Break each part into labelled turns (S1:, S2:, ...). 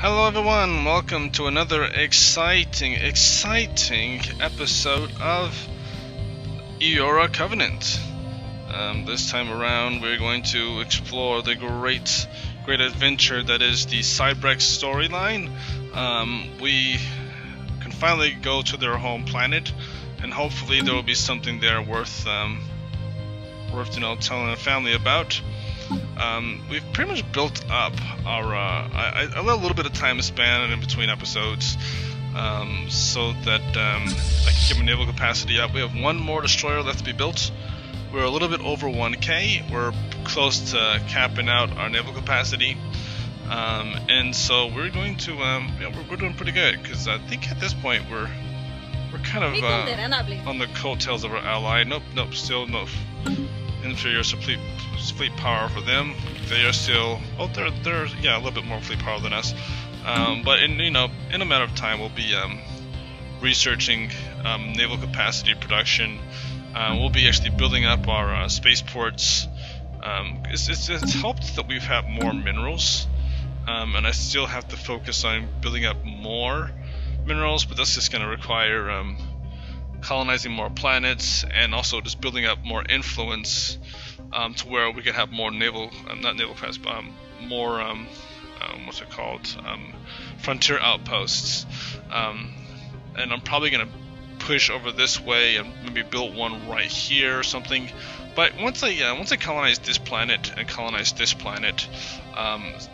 S1: Hello everyone, welcome to another exciting episode of Iora Covenant. This time around we're going to explore the great adventure that is the Cybrex storyline. We can finally go to their home planet, and hopefully there will be something there worth telling the family about. We've pretty much built up our, I let a little bit of time span in between episodes, so that I can get my naval capacity up. We have one more destroyer left to be built. We're a little bit over 1K. We're close to capping out our naval capacity, and so we're going to, we're doing pretty good, because I think at this point we're kind of on the coattails of our ally. Nope, still no inferior fleet power for them. They are still, well, they're a little bit more fleet power than us. But in a matter of time, we'll be researching naval capacity production. We'll be actually building up our spaceports. It's helped that we've had more minerals, and I still have to focus on building up more minerals, but that's just going to require colonizing more planets and also just building up more influence, to where we can have more naval, not naval capacity, but more, what's it called, frontier outposts. And I'm probably going to push over this way and maybe build one right here or something. But once I colonize this planet and colonize this planet,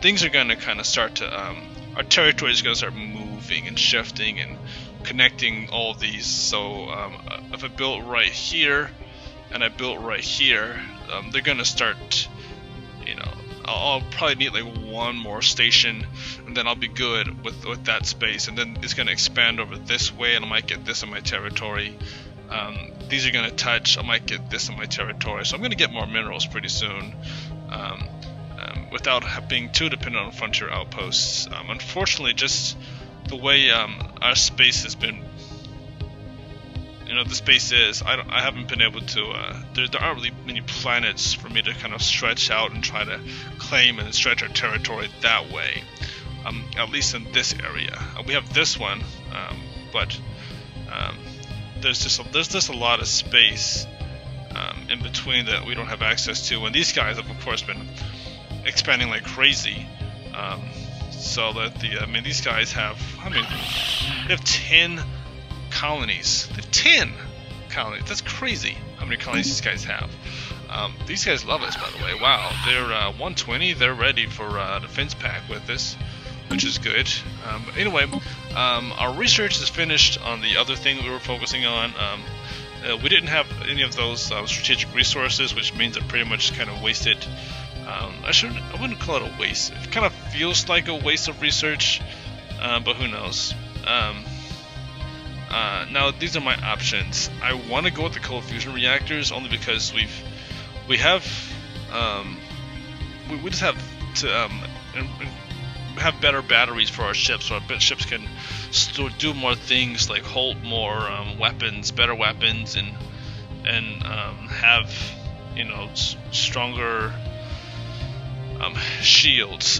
S1: things are going to kind of start to, our territory is going to start moving and shifting and connecting all of these. So if I built right here and I built right here, they're gonna start, I'll probably need like one more station, and then I'll be good with that space, and then it's gonna expand over this way, and I might get this in my territory. These are gonna touch, I might get this in my territory, so I'm gonna get more minerals pretty soon, without being too dependent on frontier outposts. Unfortunately, just the way our space has been, the space is, I haven't been able to, there aren't really many planets for me to kind of stretch out and try to claim and stretch our territory that way, at least in this area. We have this one, but there's just a lot of space in between that we don't have access to, and these guys have of course been expanding like crazy. So that these guys have, they have 10 colonies. They have 10 colonies. That's crazy how many colonies these guys have. These guys love us, by the way. Wow, they're 120. They're ready for a defense pack with us, which is good. Anyway, our research is finished on the other thing we were focusing on. We didn't have any of those strategic resources, which means it pretty much kind of wasted. I wouldn't call it a waste. It kind of feels like a waste of research, but who knows. Now these are my options. I want to go with the cold fusion reactors only because we just have to have better batteries for our ships, so our ships can do more things like hold more weapons, better weapons, and have stronger shields.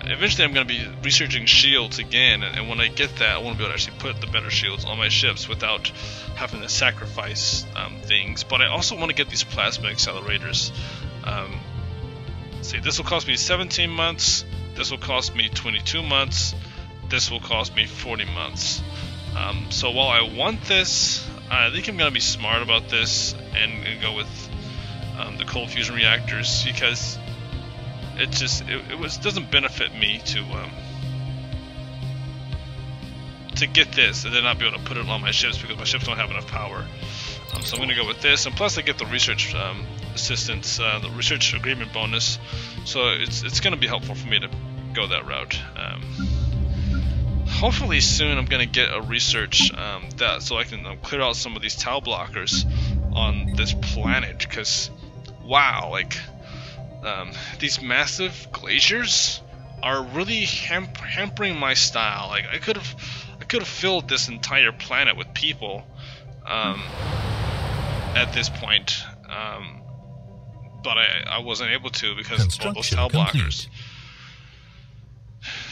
S1: Eventually I'm going to be researching shields again, and when I get that, I want to be able to actually put the better shields on my ships without having to sacrifice things. But I also want to get these plasma accelerators. See, this will cost me 17 months, this will cost me 22 months, this will cost me 40 months. So while I want this, I think I'm going to be smart about this and go with the cold fusion reactors, because it doesn't benefit me to get this and then not be able to put it on my ships, because my ships don't have enough power. So I'm going to go with this, and plus I get the research assistance, the research agreement bonus, so it's going to be helpful for me to go that route. Hopefully soon I'm going to get a research so I can clear out some of these tau blockers on this planet, because wow, these massive glaciers are really hampering my style. Like I could have filled this entire planet with people at this point, but I wasn't able to because of all those tau blockers.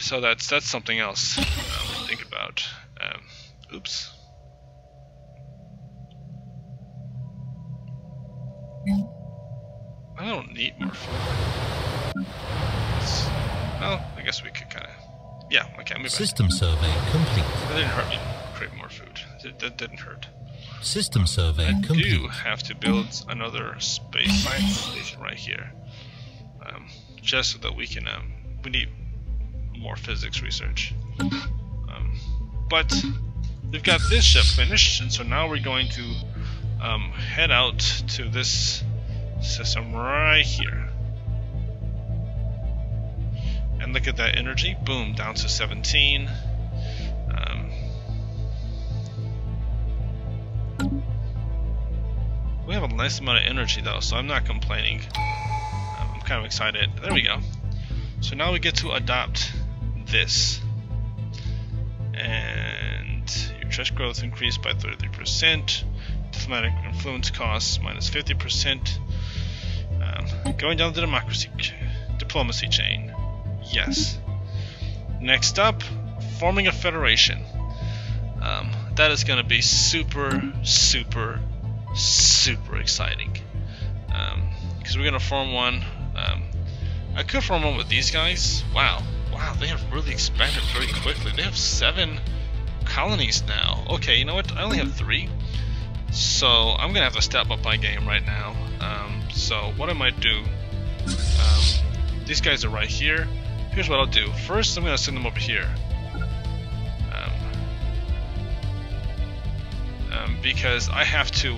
S1: So that's something else to think about. Oops. I don't need more food. Well, I guess we could kind of. Yeah, okay, move
S2: System survey complete.
S1: That didn't hurt me. Create more food. That didn't hurt.
S2: System survey complete.
S1: I do have to build another space science station right here, just so that we can. We need more physics research. But we've got this ship finished, and so now we're going to head out to this system right here. And look at that energy, boom, down to 17. We have a nice amount of energy though, so I'm not complaining. I'm kind of excited. There we go. So now we get to adopt this. And your trust growth increased by 33%. Diplomatic influence costs minus 50%. Going down the diplomacy chain. Yes. Next up, forming a federation. That is going to be super exciting. Because we're going to form one. I could form one with these guys. Wow, they have really expanded very quickly. They have 7 colonies now. Okay, you know what? I only have 3. So I'm going to have to step up my game right now. So what I might do, these guys are right here. Here's what I'll do. First, I'm going to send them over here. Because I have to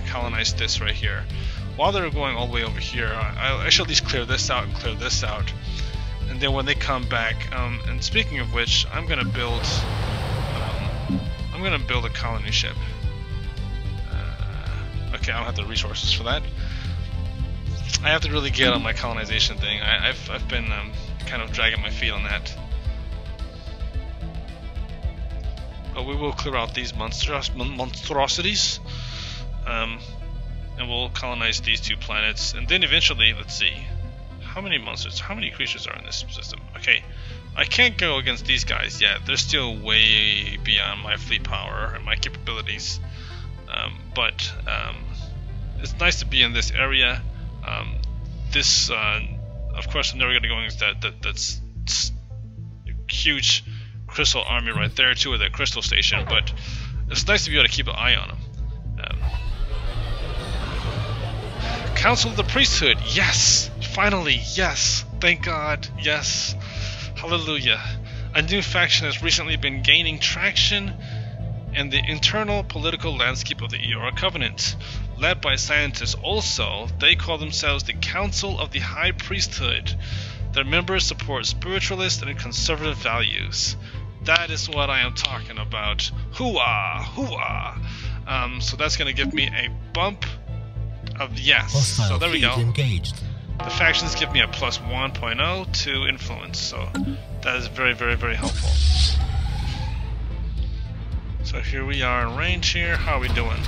S1: colonize this right here. While they're going all the way over here, I should at least clear this out and clear this out. And then when they come back, and speaking of which, I'm gonna build a colony ship. Okay, I don't have the resources for that. I have to really get on my colonization thing. I've been kind of dragging my feet on that. But we will clear out these monstrosities, and we'll colonize these 2 planets, and then eventually, let's see, how many monsters, how many creatures are in this system? Okay, I can't go against these guys yet. They're still way beyond my fleet power and my capabilities. But it's nice to be in this area. This, of course, I'm never going to go against that's huge crystal army right there, 2 of the crystal station. But it's nice to be able to keep an eye on them. Council of the Priesthood, yes! Finally, yes! Thank God, yes! Hallelujah! A new faction has recently been gaining traction in the internal political landscape of the Iora Covenant. Led by scientists also, they call themselves the Council of the High Priesthood. Their members support spiritualist and conservative values. That is what I am talking about. Hooah! Hooah! So that's going to give me a bump of yes.
S2: Hostile
S1: so there we go.
S2: Engaged.
S1: The factions give me a plus 1.0 to influence. So that is very helpful. So here we are in range here. How are we doing?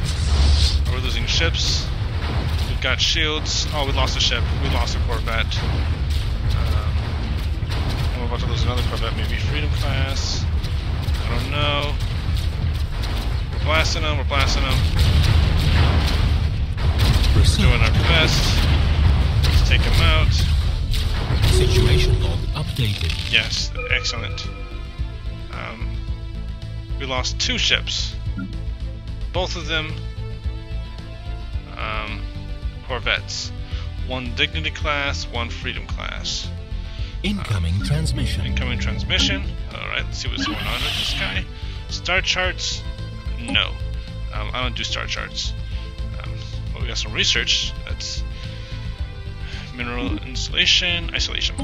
S1: Are we losing ships? We've got shields. Oh, we lost a ship. We lost a Corvette. And we're about to lose another Corvette, maybe Freedom class. I don't know. We're blasting them. We're blasting them. We're doing our best. Let's take them out.
S2: Situation log updated.
S1: Yes, excellent. We lost 2 ships. Both of them Corvettes. 1 Dignity class, 1 Freedom class.
S2: Incoming transmission.
S1: Incoming transmission. Alright, let's see what's going on with this guy. Star charts? No. I don't do star charts. But we got some research. That's mineral insulation, isolation.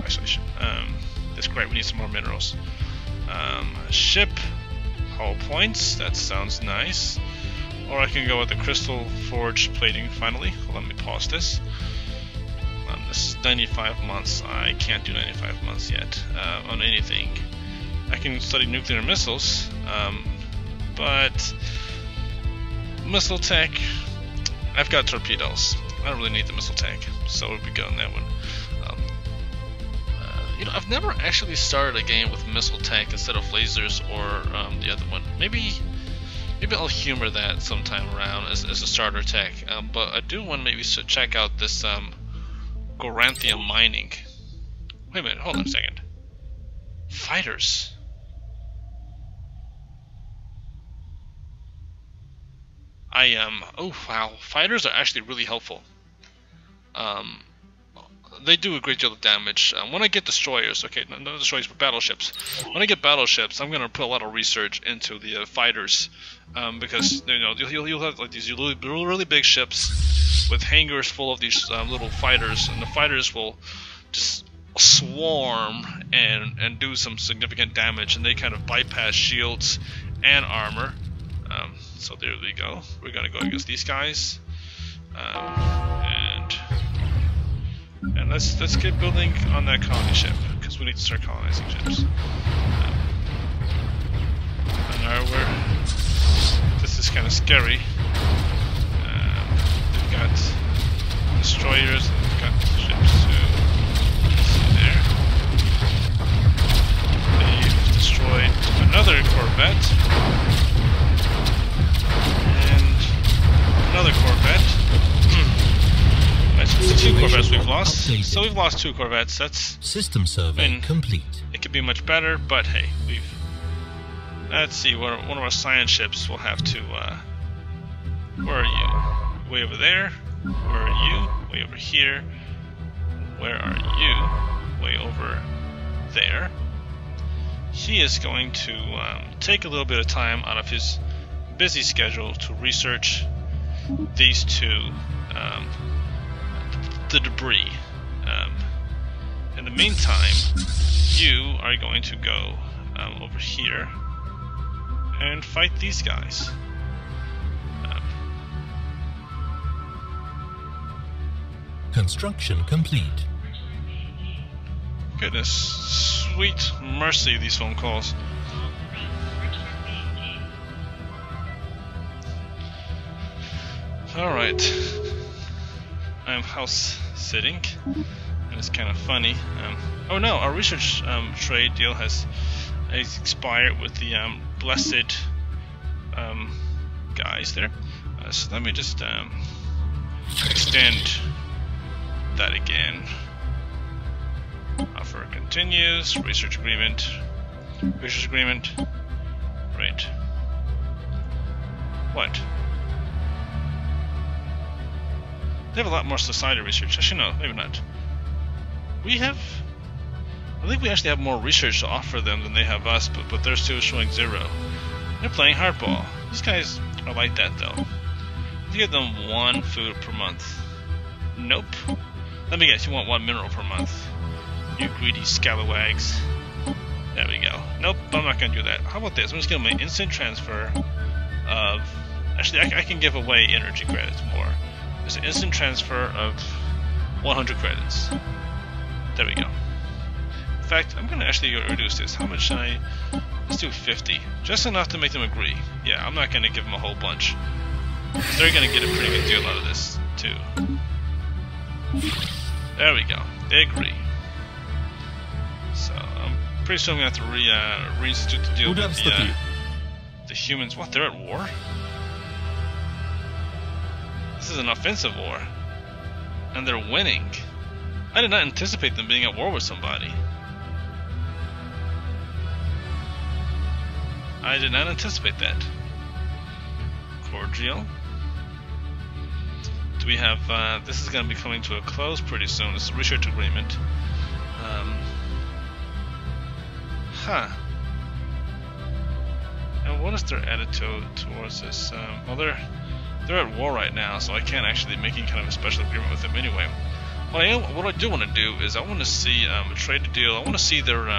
S1: That's great, we need some more minerals. Ship, hull points, that sounds nice. Or I can go with the crystal forge plating finally. Let me pause this. This is 95 months. I can't do 95 months yet on anything. I can study nuclear missiles, but missile tech, I've got torpedoes. I don't really need the missile tank, so we'll be good on that one. You know, I've never actually started a game with missile tank instead of lasers or the other one. Maybe I'll humor that sometime around as a starter tech. But I do want to maybe check out this Goranthium mining. Wait a minute, hold on a second. Fighters. Oh wow, fighters are actually really helpful. They do a great deal of damage. When I get destroyers, okay, no destroyers, but battleships. When I get battleships, I'm gonna put a lot of research into the fighters, because you know you'll have like these really big ships with hangars full of these little fighters, and the fighters will just swarm and do some significant damage, and they kind of bypass shields and armor. So there we go. We're gonna go against these guys, and let's get building on that colony ship because we need to start colonizing ships. This is kind of scary. They've got destroyers. They've got ships too. There. They've destroyed another corvette. Another corvette. That's 2 corvettes we've lost. Updated. So we've lost 2 corvettes. That's
S2: system survey complete.
S1: It could be much better, but hey, let's see. One of our science ships will have to. Where are you? Way over there. Where are you? Way over here. Where are you? Way over there. He is going to take a little bit of time out of his busy schedule to research these 2, the debris. In the meantime, you are going to go over here and fight these guys.
S2: Construction complete.
S1: Goodness, sweet mercy, these phone calls. Alright, I'm house sitting, and it's kind of funny. Oh no, our research trade deal has expired with the blessed guys there. So let me just extend that again. Offer continues, research agreement, right. What? They have a lot more society research. Actually, no, maybe not. I think we actually have more research to offer them than they have us, but they're still showing 0. They're playing hardball. These guys are like that, though. You give them 1 food per month. Nope. Let me guess, you want 1 mineral per month. You greedy scalawags. There we go. Nope, I'm not going to do that. How about this? I'm just going to make instant transfer of... Actually, I can give away energy credits more. There's an instant transfer of 100 credits. There we go. In fact, I'm going to actually reduce this. How much should I... Let's do 50. Just enough to make them agree. Yeah, I'm not going to give them a whole bunch. They're going to get a pretty good deal out of this, too. There we go. They agree. So, I'm pretty soon I'm going to have to reinstitute the deal with the humans. What, they're at war? This is an offensive war, and they're winning. I did not anticipate them being at war with somebody. I did not anticipate that. Cordial. Do we have, this is going to be coming to a close pretty soon. This is a research agreement. And what is their attitude towards this? Well, they're at war right now, so I can't actually make any kind of a special agreement with them anyway. What I do want to do is I want to see a trade deal. I want to see their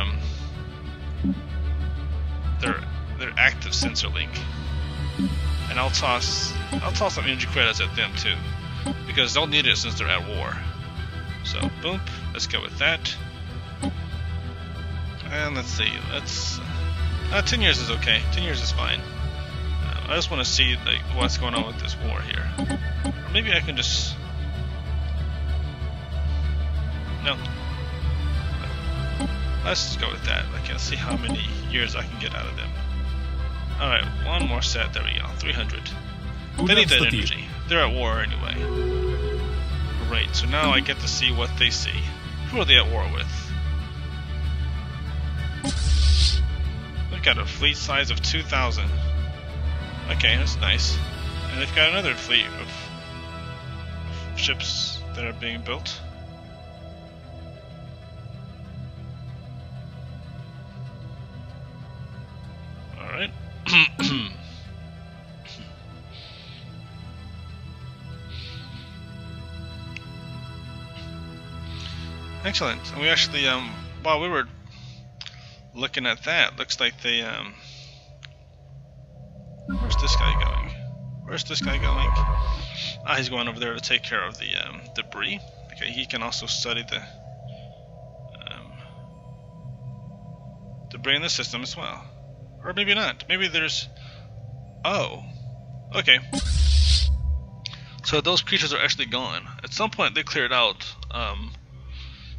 S1: active sensor link, and I'll toss some energy credits at them too, because they'll need it since they're at war. So boom, let's go with that. And let's see, 10 years is okay. 10 years is fine. I just want to see like what's going on with this war here. Or maybe I can just... No. Let's just go with that. I can see how many years I can get out of them. Alright, one more set. There we go. 300. They need that energy. They're at war anyway. Great. So now I get to see what they see. Who are they at war with? They've got a fleet size of 2,000. Okay, that's nice. And they've got another fleet of ships that are being built. Alright. Excellent. And we actually, while we were looking at that, looks like they, where's this guy going? Where's this guy going? Ah, he's going over there to take care of the, debris. Okay, he can also study the, debris in the system as well. Or maybe not. Maybe there's, oh, okay. So those creatures are actually gone. At some point they cleared out,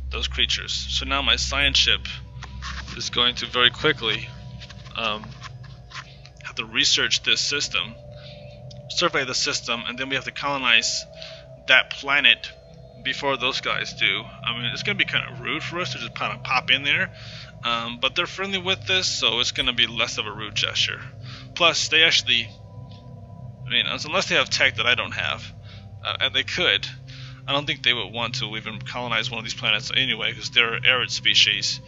S1: those creatures. So now my science ship is going to very quickly have to research this system, survey the system, and then we have to colonize that planet before those guys do. I mean, it's going to be kind of rude for us to just kind of pop in there, but they're friendly with this, so it's going to be less of a rude gesture. Plus, they actually, I mean, unless they have tech that I don't have, and they could, I don't think they would want to even colonize one of these planets anyway, because they're arid species,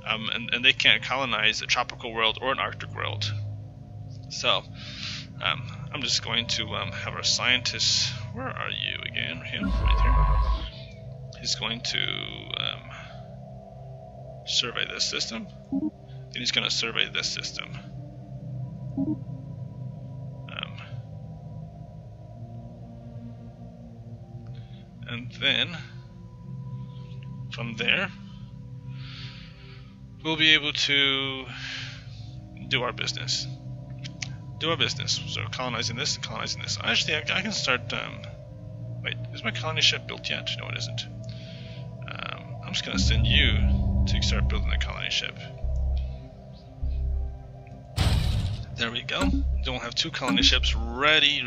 S1: and they can't colonize a tropical world or an Arctic world. So, I'm just going to have our scientist. Where are you again? Him, right here. He's going to survey this system. Then he's going to survey this system. And then, from there, we'll be able to do our business. So colonizing this and colonizing this. Actually, I can start, wait, is my colony ship built yet? No, it isn't. I'm just going to send you to start building the colony ship. There we go. Then we'll have 2 colony ships ready.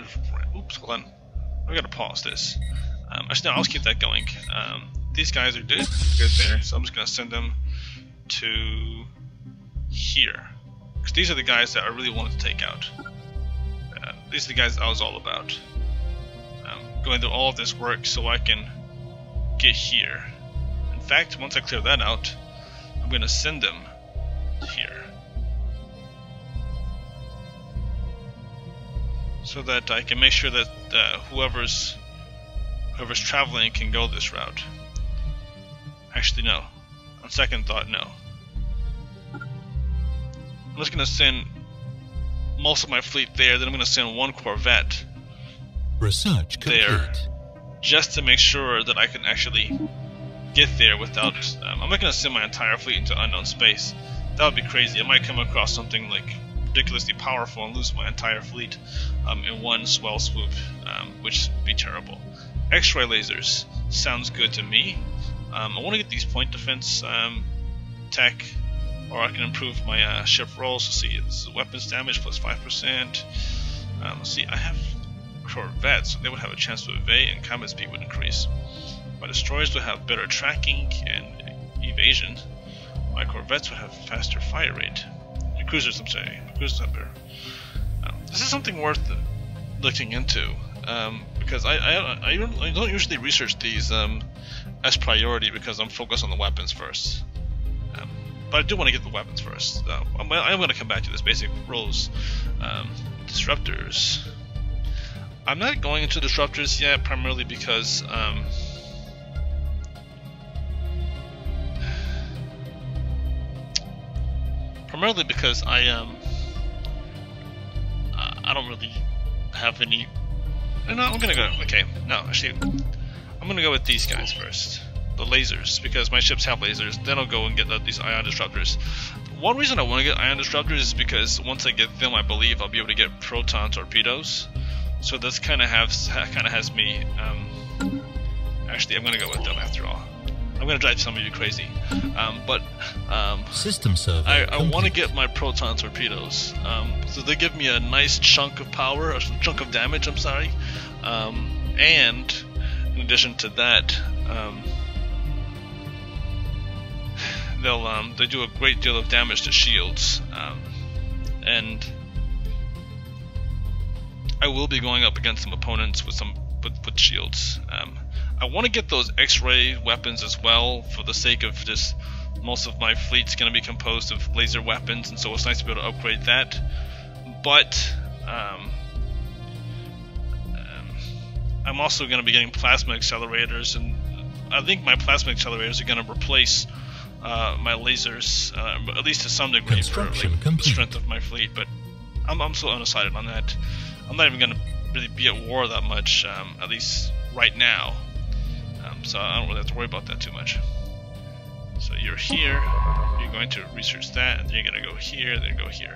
S1: Oops, hold on. We got to pause this. Actually, no, I'll keep that going. These guys are good there, so I'm just going to send them to here. Because these are the guys that I really wanted to take out. These are the guys I was all about. Going through all of this work so I can get here. In fact, once I clear that out, I'm going to send them here. So that I can make sure that whoever's traveling can go this route. Actually, no. On second thought, no. I'm just going to send most of my fleet there, then I'm going to send 1 Corvette
S2: Research complete.
S1: There, just to make sure that I can actually get there without... I'm not going to send my entire fleet into unknown space. That would be crazy. I might come across something like ridiculously powerful and lose my entire fleet in one swell swoop, which would be terrible. X-ray lasers sounds good to me. I want to get these point defense tech, or I can improve my ship rolls. So see, this is weapons damage plus 5%. Let's see, I have Corvettes, so they would have a chance to evade, and combat speed would increase. My destroyers would have better tracking and evasion. My Corvettes would have faster fire rate. The cruisers, I'm saying, cruisers have better. This is something worth looking into. Because I don't usually research these as priority because I'm focused on the weapons first. But I do want to get the weapons first. I'm going to come back to this basic rules. Disruptors. I'm not going into disruptors yet, primarily because I don't really have any. No, I'm gonna go. Okay, no, actually, I'm gonna go with these guys first, the lasers, because my ships have lasers. Then I'll go and get these ion disruptors. One reason I want to get ion disruptors is because once I get them, I believe I'll be able to get proton torpedoes. So this kind of has me. Actually, I'm gonna go with them after all. I'm gonna drive some of you crazy.
S2: System survey.
S1: I want to get my proton torpedoes. So they give me a nice chunk of power, or some chunk of damage. I'm sorry. And in addition to that, they do a great deal of damage to shields. And I will be going up against some opponents with shields. I want to get those X-ray weapons as well, for the sake of just most of my fleet's going to be composed of laser weapons, and so it's nice to be able to upgrade that. But I'm also going to be getting plasma accelerators, and I think my plasma accelerators are going to replace my lasers, at least to some degree, for like, the strength of my fleet. But I'm still undecided on that. I'm not even going to really be at war that much, at least right now. So I don't really have to worry about that too much. So you're here, you're going to research that, and then you're going to go here, then go here.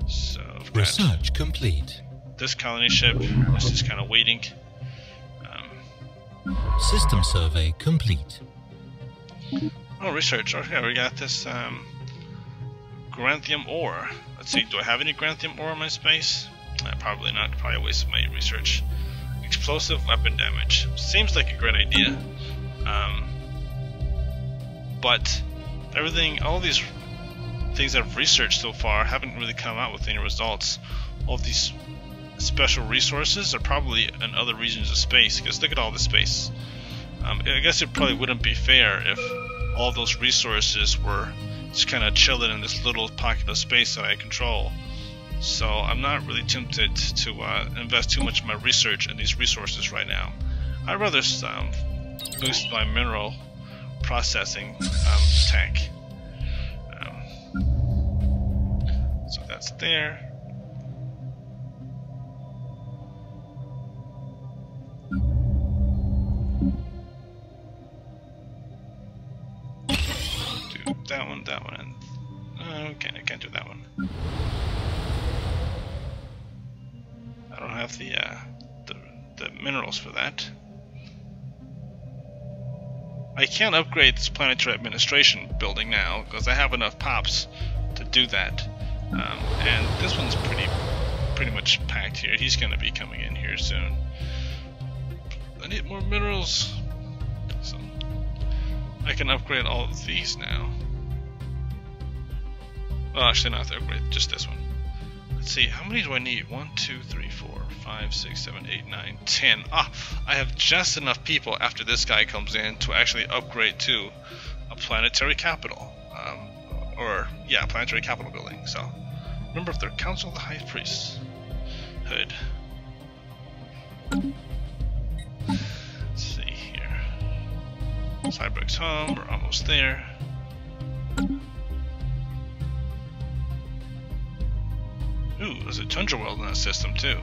S1: So
S2: research complete.
S1: This colony ship is just kind of waiting.
S2: System survey complete.
S1: Oh, research. Okay, we got this Granthium ore. Let's see, do I have any Granthium ore in my space? Probably not. Probably a waste of my research. Explosive weapon damage. Seems like a great idea. But all these things I've researched so far haven't really come out with any results. All of these special resources are probably in other regions of space, because look at all the space. I guess it probably wouldn't be fair if all those resources were just kind of chilling in this little pocket of space that I control. So I'm not really tempted to invest too much of my research in these resources right now. I'd rather boost my mineral processing tank. So that's there. Do that one, and okay, I can't do that one. I don't have the minerals for that. I can't upgrade this planetary administration building now because I have enough pops to do that. And this one's pretty much packed here. He's going to be coming in here soon. I need more minerals. So I can upgrade all of these now. Well, actually not to upgrade, just this one. Let's see, how many do I need? 1, 2, 3, 4, 5, 6, 7, 8, 9, 10. I have just enough people after this guy comes in to actually upgrade to a planetary capital. Planetary capital building. So, member of the Council of the High Priests. Hood. Let's see here. Cybrex Home, we're almost there. Ooh, there's a tundra world in that system too.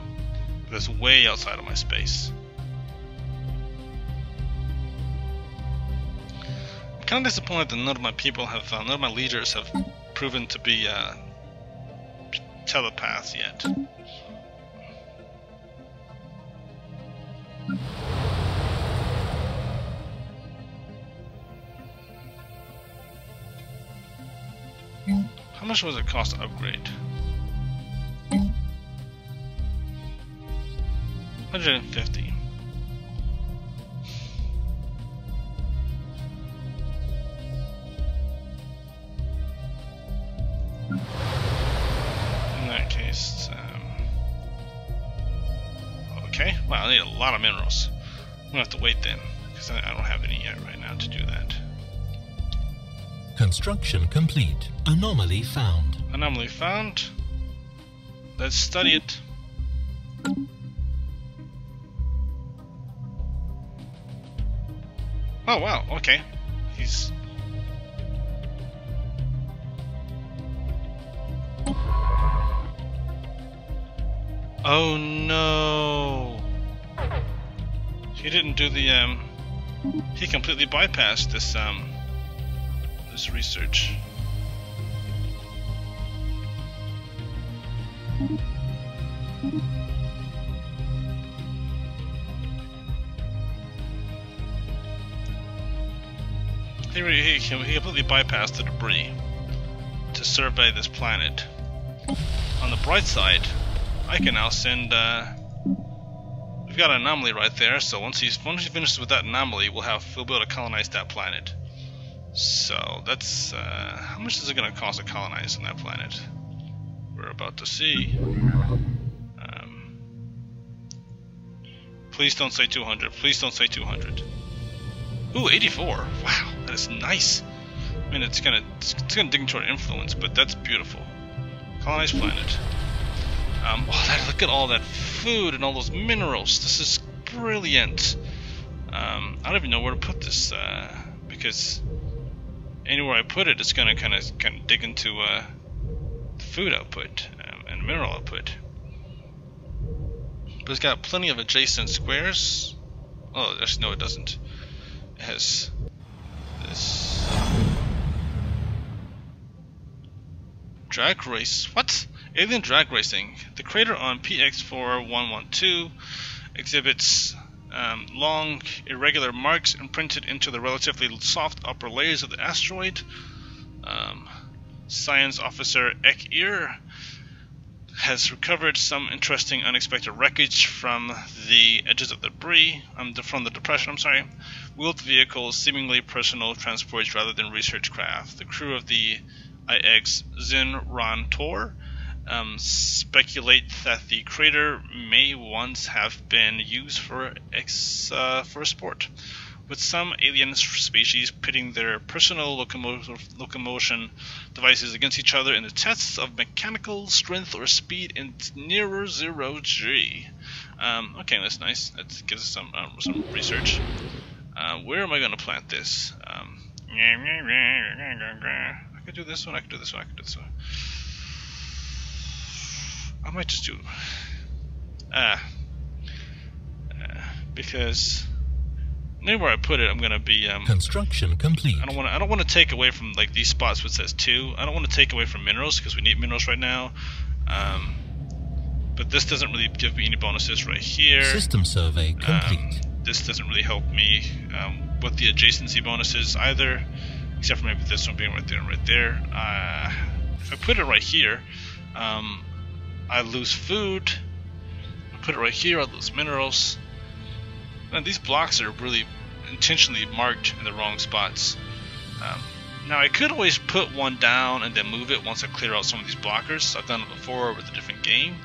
S1: That's way outside of my space. I'm kind of disappointed that none of my people have, none of my leaders have proven to be telepaths yet. How much was it cost to upgrade? 150. In that case, okay. Wow, I need a lot of minerals. I'm gonna have to wait then, because I don't have any yet right now to do that.
S2: Construction complete. Anomaly found.
S1: Anomaly found. Let's study it. Oh wow, okay. He's... Oh no! He didn't do the, he completely bypassed this, this research. He completely bypassed the debris to survey this planet. On the bright side, I can now send. We've got an anomaly right there, so once he finishes with that anomaly, we'll be able to colonize that planet. So that's how much is it going to cost to colonize on that planet? We're about to see. Please don't say 200. Please don't say 200. Ooh, 84. Wow, that is nice. I mean, it's gonna dig into our influence, but that's beautiful. Colonize planet. Look at all that food and all those minerals. This is brilliant. I don't even know where to put this because anywhere I put it, it's gonna kind of dig into the food output and mineral output. But it's got plenty of adjacent squares. Oh, actually, no, it doesn't. It has this drag race. What? Alien drag racing. The crater on PX4112 exhibits long, irregular marks imprinted into the relatively soft upper layers of the asteroid. Science officer Ek-Ir has recovered some interesting unexpected wreckage from the edges of the debris, from the depression, wheeled vehicles, seemingly personal transports rather than research craft. The crew of the IX Zinrantor speculate that the crater may once have been used for sport, with some alien species pitting their personal locomotion devices against each other in the tests of mechanical strength or speed in nearer 0G. Okay, that's nice. That gives us some research. Where am I going to plant this? I could do this one, I could do this one, I could do this one. I might just do... because... anywhere I put it, I'm gonna be
S2: construction complete.
S1: I don't want to take away from like these spots which says 2. I don't want to take away from minerals because we need minerals right now. But this doesn't really give me any bonuses right here.
S2: System survey complete.
S1: This doesn't really help me with the adjacency bonuses either, except for maybe this one being right there and right there. If I put it right here, I lose food. If I put it right here, I lose minerals. And these blocks are really intentionally marked in the wrong spots. Now I could always put one down and then move it once I clear out some of these blockers. I've done it before with a different game.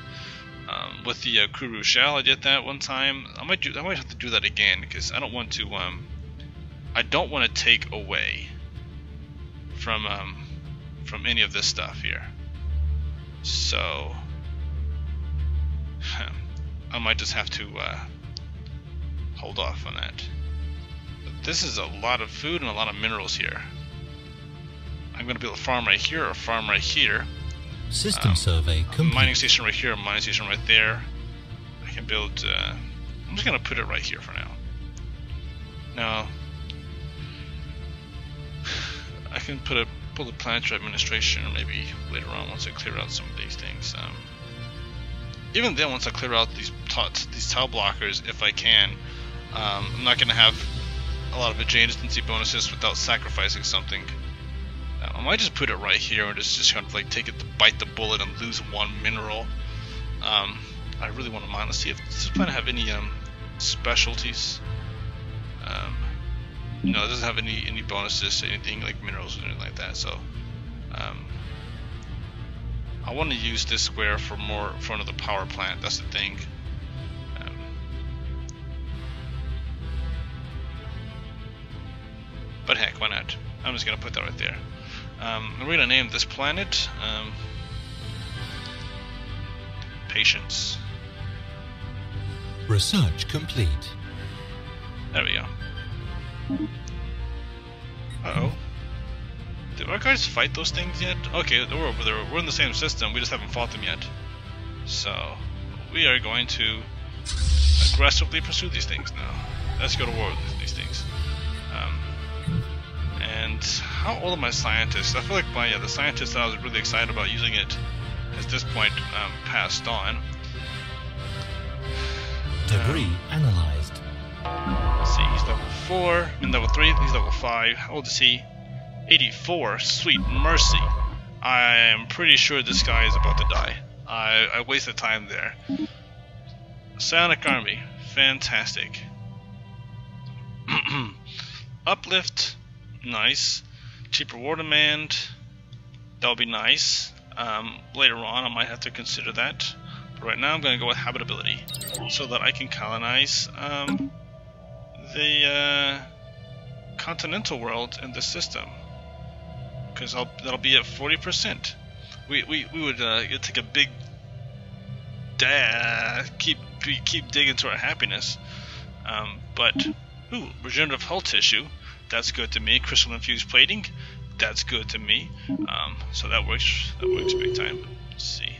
S1: With the Kuru Shell, I did that one time. I might have to do that again because I don't want to. I don't want to take away from any of this stuff here. So I might just have to. Hold off on that. But this is a lot of food and a lot of minerals here. I'm going to be able to farm right here or farm right here.
S2: System survey complete.
S1: Mining station right here, a mining station right there. I can build... I'm just going to put it right here for now. Now, I can pull a planetary administration maybe later on once I clear out some of these things. Even then, once I clear out these tile blockers, if I can, I'm not going to have a lot of adjacency bonuses without sacrificing something. I might just put it right here and just kind of like take it to bite the bullet and lose one mineral. I really want to mine. Let's see if does this planet have any specialties. It doesn't have any bonuses to anything like minerals or anything like that. So I want to use this square for another power plant. That's the thing. But heck, why not? I'm just gonna put that right there. We're gonna name this planet Patience.
S2: Research complete.
S1: There we go. Uh-oh. Did our guys fight those things yet? Okay, we're over there. We're in the same system. We just haven't fought them yet. So we are going to aggressively pursue these things now. Let's go to war with these things. And how old are my scientists? I feel like the scientists that I was really excited about using it at this point passed on.
S2: Debris analyzed.
S1: Let's see, he's level 4, I mean level 3, he's level 5. How old is he? 84, sweet mercy. I am pretty sure this guy is about to die. I wasted time there. Psionic Army, fantastic. Uplift, nice. Cheaper war demand, that'll be nice. Later on I might have to consider that. But right now I'm going to go with habitability, so that I can colonize the continental world in the system. Because that'll be at 40%. We would take a big keep digging to our happiness. But ooh, regenerative hull tissue, that's good to me. Crystal infused plating, that's good to me. So that works big time. Let's see.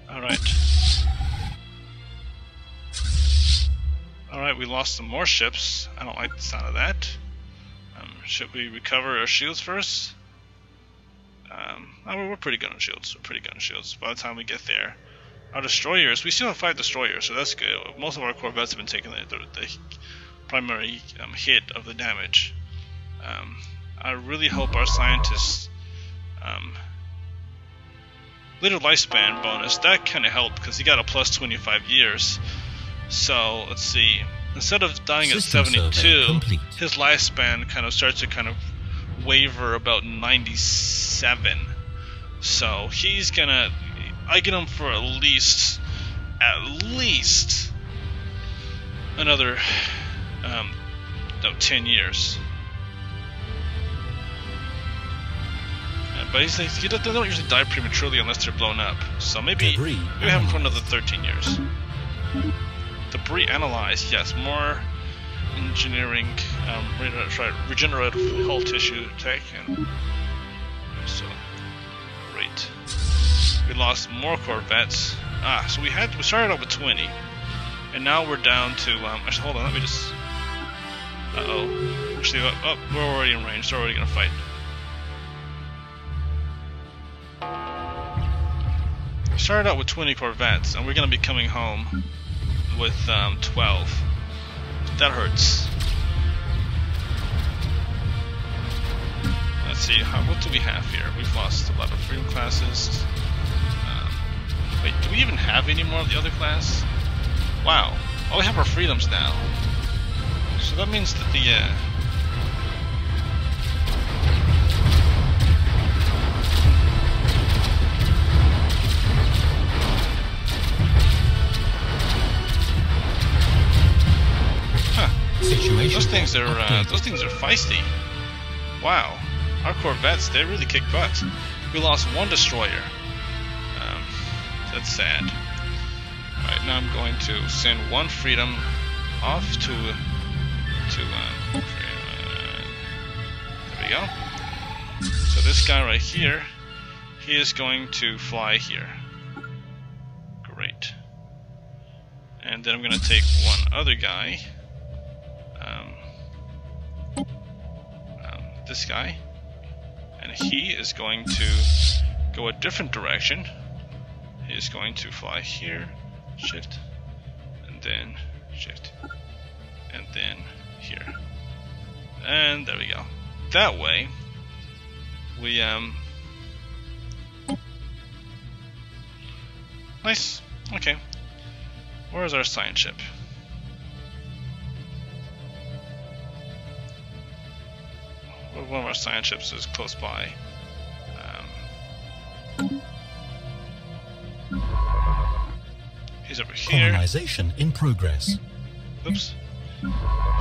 S1: All right, we lost some more ships. I don't like the sound of that. Should we recover our shields first? We're pretty good on shields. By the time we get there, our destroyers, we still have 5 destroyers, so that's good. Most of our corvettes have been taking the primary hit of the damage. I really hope our scientists little lifespan bonus, that kind of helped because he got a plus 25 years. So let's see, instead of dying at 72, his lifespan kind of starts to kind of waver about 97. So he's gonna, I get him for at least another 10 years. But they don't usually die prematurely unless they're blown up. So maybe we have him for another 13 years. Debris analyzed, yes, more engineering, regenerative hull tissue tech, and so great. We lost more corvettes. So we started out with 20, and now we're down to. Actually, hold on, let me just. Actually, we're already in range. They're already gonna fight. We started out with 20 corvettes, and we're gonna be coming home with 12. That hurts. Let's see, what do we have here? We've lost a lot of freedom classes. Wait, do we even have any more of the other class? Wow. Oh, we have our freedoms now. So that means that the those things are feisty. Wow, our corvettes, they really kick butt. We lost 1 destroyer. That's sad. Alright, now I'm going to send 1 freedom off to there we go. So this guy right here, he is going to fly here. Great. And then I'm going to take 1 other guy. This guy, and he is going to go a different direction. He is going to fly here, shift, and then shift, and then here, and there we go. That way, we nice. Okay, where's our science ship? One of our science ships is close by. He's over here.
S2: Colonization in progress.
S1: Oops.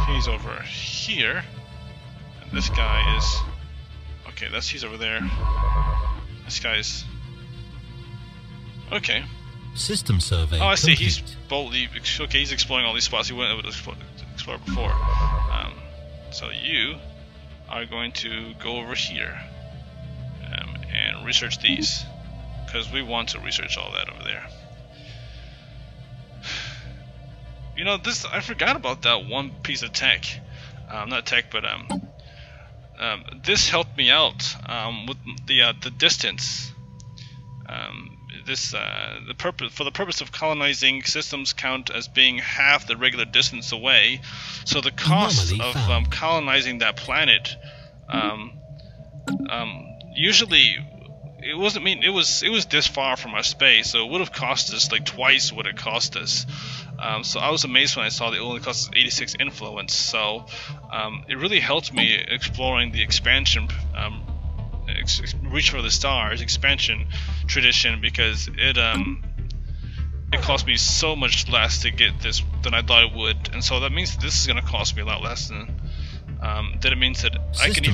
S1: He's over here. And this guy is... Okay, he's over there. This guy's... Okay.
S2: System survey.
S1: Oh, I see.
S2: Complete.
S1: He's boldly... Okay, he's exploring all these spots he wasn't able to explore before. So you are going to go over here and research these, because we want to research all that over there. You know, I forgot about that one piece of tech. Not tech, but this helped me out with the distance. for the purpose of colonizing systems count as being half the regular distance away. So the cost of colonizing that planet, usually it wasn't mean it was this far from our space, so it would have cost us like twice what it cost us. So I was amazed when I saw that it only cost us 86 influence. So it really helped me exploring the expansion. Reach for the Stars expansion tradition, because it cost me so much less to get this than I thought it would, and so that means that this is going to cost me a lot less than that. It means that I can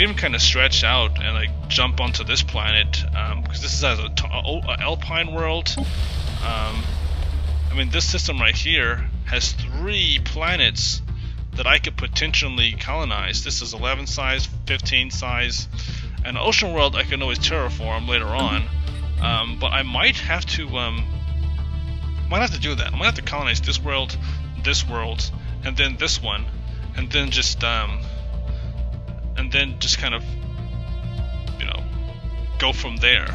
S1: even kind of stretch out and like jump onto this planet, because this is as a alpine world. I mean, this system right here has 3 planets that I could potentially colonize. This is 11 size, 15 size, and ocean world I can always terraform later on. But I might have to do that. I might have to colonize this world, and then this one, and then just kind of, you know, go from there.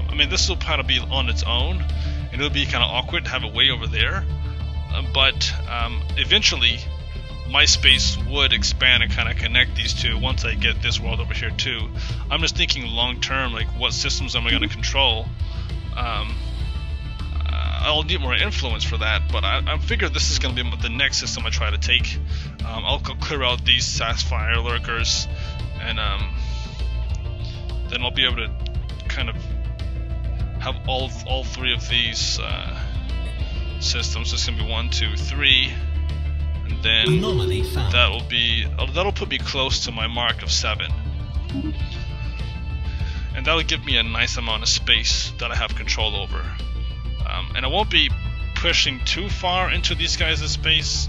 S1: I mean, this will kind of be on its own, and it'll be kind of awkward to have it way over there. But eventually, my space would expand and kind of connect these two once I get this world over here too. I'm just thinking long term, like what systems am I going to control? I'll need more influence for that, but I figure this is going to be the next system I try to take. I'll clear out these sapphire lurkers, and then I'll be able to kind of have all 3 of these systems. It's going to be 1, 2, 3. Then that'll put me close to my mark of 7, and that'll give me a nice amount of space that I have control over. And I won't be pushing too far into these guys' space,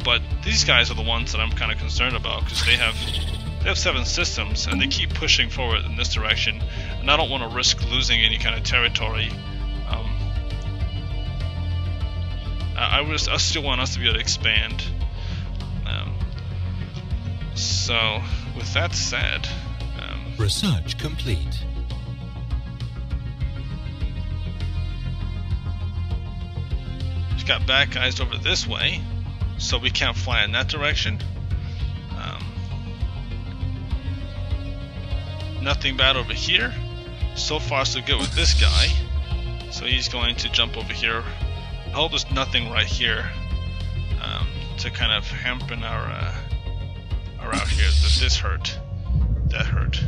S1: but these guys are the ones that I'm kind of concerned about, because they have 7 systems and they keep pushing forward in this direction, and I don't want to risk losing any kind of territory. I still want us to be able to expand. So, with that said,
S2: research complete.
S1: We've got bad guys over this way, so we can't fly in that direction. Nothing bad over here. So far, so good with this guy. So he's going to jump over here. I hope there's nothing right here to kind of hamper our out here. This hurt. That hurt.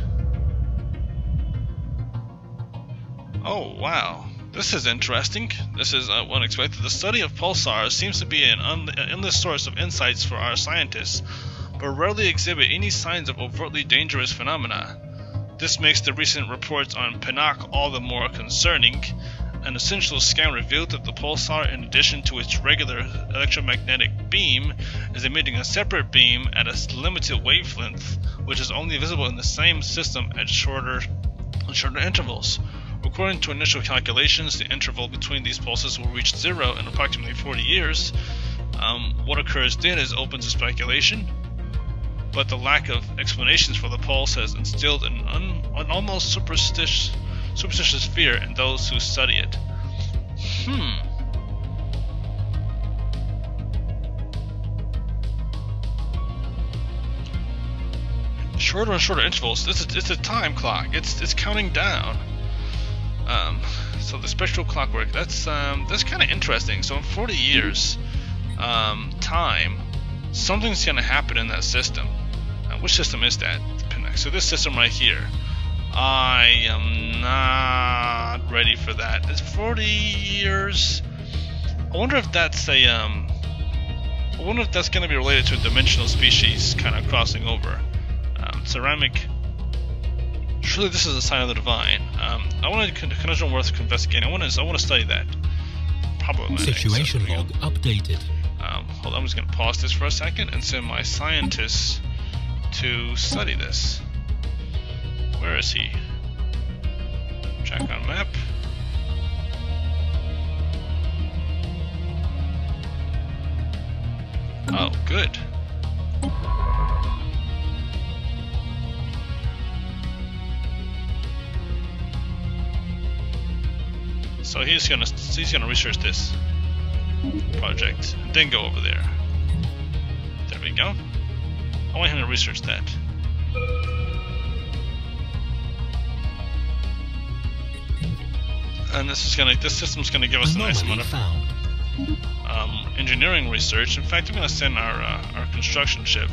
S1: Oh wow, this is interesting. This is unexpected. The study of pulsars seems to be an endless source of insights for our scientists, but rarely exhibit any signs of overtly dangerous phenomena. This makes the recent reports on Pinnock all the more concerning. An essential scan revealed that the pulsar, in addition to its regular electromagnetic beam, is emitting a separate beam at a limited wavelength, which is only visible in the same system at shorter intervals. According to initial calculations, the interval between these pulses will reach 0 in approximately 40 years. What occurs then is open to speculation, but the lack of explanations for the pulse has instilled an almost superstitious fear in those who study it. Shorter and shorter intervals. It's a time clock. It's counting down. So the spectral clockwork. That's kind of interesting. So in 40 years, time, something's gonna happen in that system. Which system is that? So this system right here. I am not ready for that. It's 40 years. I wonder if that's a I wonder if that's going to be related to a dimensional species kind of crossing over. Ceramic. Surely this is a sign of the divine. I want to conundrum worth investigating. I want to study that. Probably.
S2: Situation log updated.
S1: Hold on. I'm just going to pause this for a second and send my scientists to study this. Where is he? Check on map. Oh, good. So he's gonna research this project and then go over there. There we go. I want him to research that. And this system's gonna give us a nice amount of engineering research. In fact, I'm gonna send our construction ship.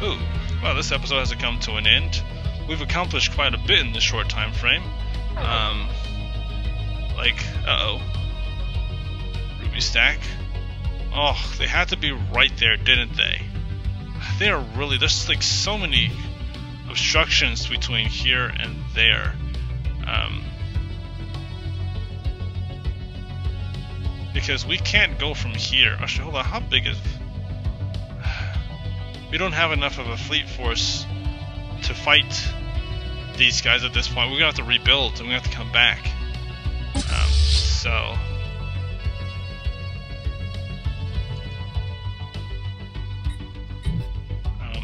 S1: Ooh, well, this episode has come to an end. We've accomplished quite a bit in this short time frame. Ruby stack. Oh, they had to be right there, didn't they? They are really, there's like so many obstructions between here and there. Because we can't go from here. Actually, hold on, how big is... We don't have enough of a fleet force to fight these guys at this point. We're gonna have to rebuild and we're gonna have to come back. Oh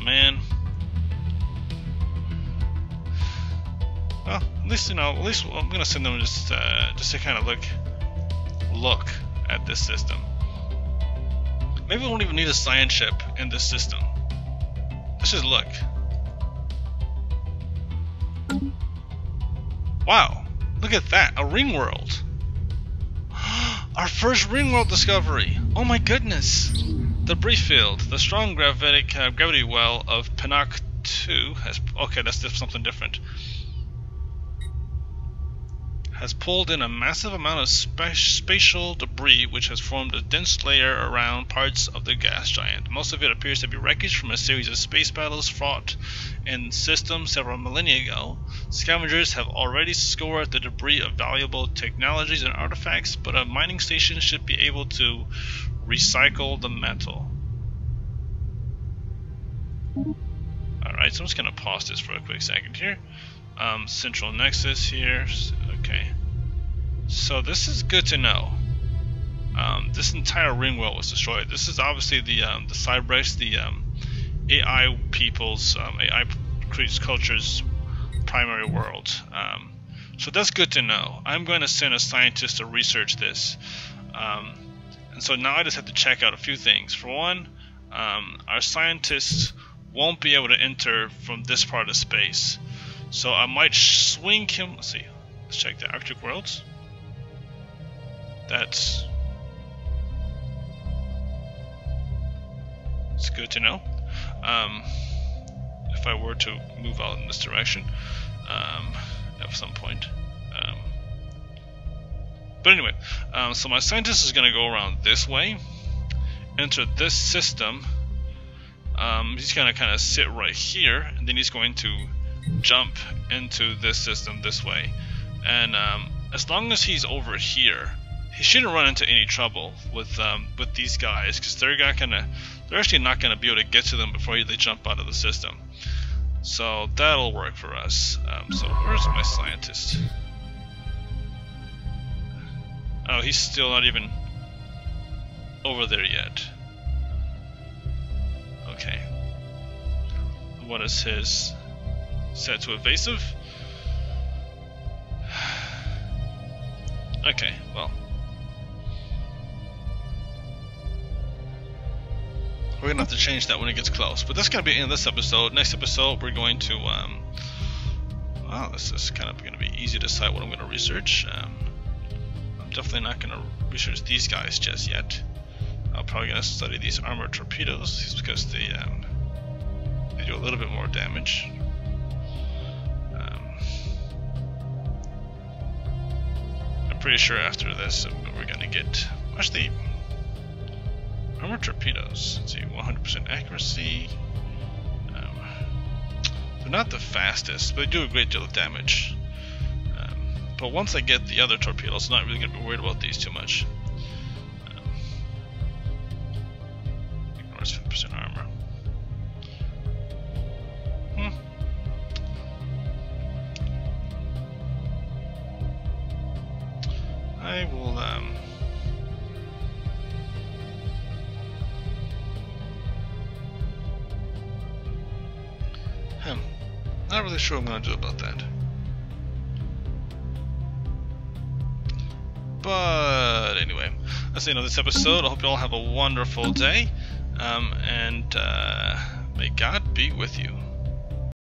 S1: man. Well, at least I'm gonna send them just to kind of look at this system. Maybe we won't even need a science ship in this system. Let's just look. Wow, look at that, a ring world. Our first ring world discovery. Oh my goodness. Debris field. The strong gravity well of Pinnock 2 has... Okay, that's something different. Has pulled in a massive amount of spatial debris which has formed a dense layer around parts of the gas giant. Most of it appears to be wreckage from a series of space battles fought in systems several millennia ago. Scavengers have already scoured the debris of valuable technologies and artifacts, but a mining station should be able to recycle the metal. Alright, so I'm just going to pause this for a quick second here. Central Nexus here. Okay. So this is good to know. This entire ring world was destroyed. This is obviously the Cybrex, the AI people's, AI culture's primary world. So that's good to know. I'm going to send a scientist to research this. And so now I just have to check out a few things. For one, our scientists won't be able to enter from this part of space. So I might swing him. Let's see. Let's check the Arctic worlds. It's good to know. If I were to move out in this direction at some point. But anyway, so my scientist is going to go around this way, enter this system. He's going to kind of sit right here, and then he's going to jump into this system this way. And as long as he's over here, he shouldn't run into any trouble with these guys, because they're actually not gonna be able to get to them before they jump out of the system. So that'll work for us. So where's my scientist? Oh, he's still not even over there yet. Okay. What is his? Set to evasive? Okay, well. We're gonna have to change that when it gets close. But that's gonna be the end of this episode. Next episode we're going to well, this is kind of gonna be easy to decide what I'm gonna research. I'm definitely not gonna research these guys just yet. I'm probably gonna study these armored torpedoes because they do a little bit more damage. I'm pretty sure after this we're gonna get actually armored torpedoes. Let's see, 100% accuracy. They're not the fastest, but they do a great deal of damage. But once I get the other torpedoes, I'm not really gonna be worried about these too much. Ignores 50% armor. I will not really sure what I'm going to do about that. But anyway, that's the end of this episode. I hope you all have a wonderful day, and may God be with you.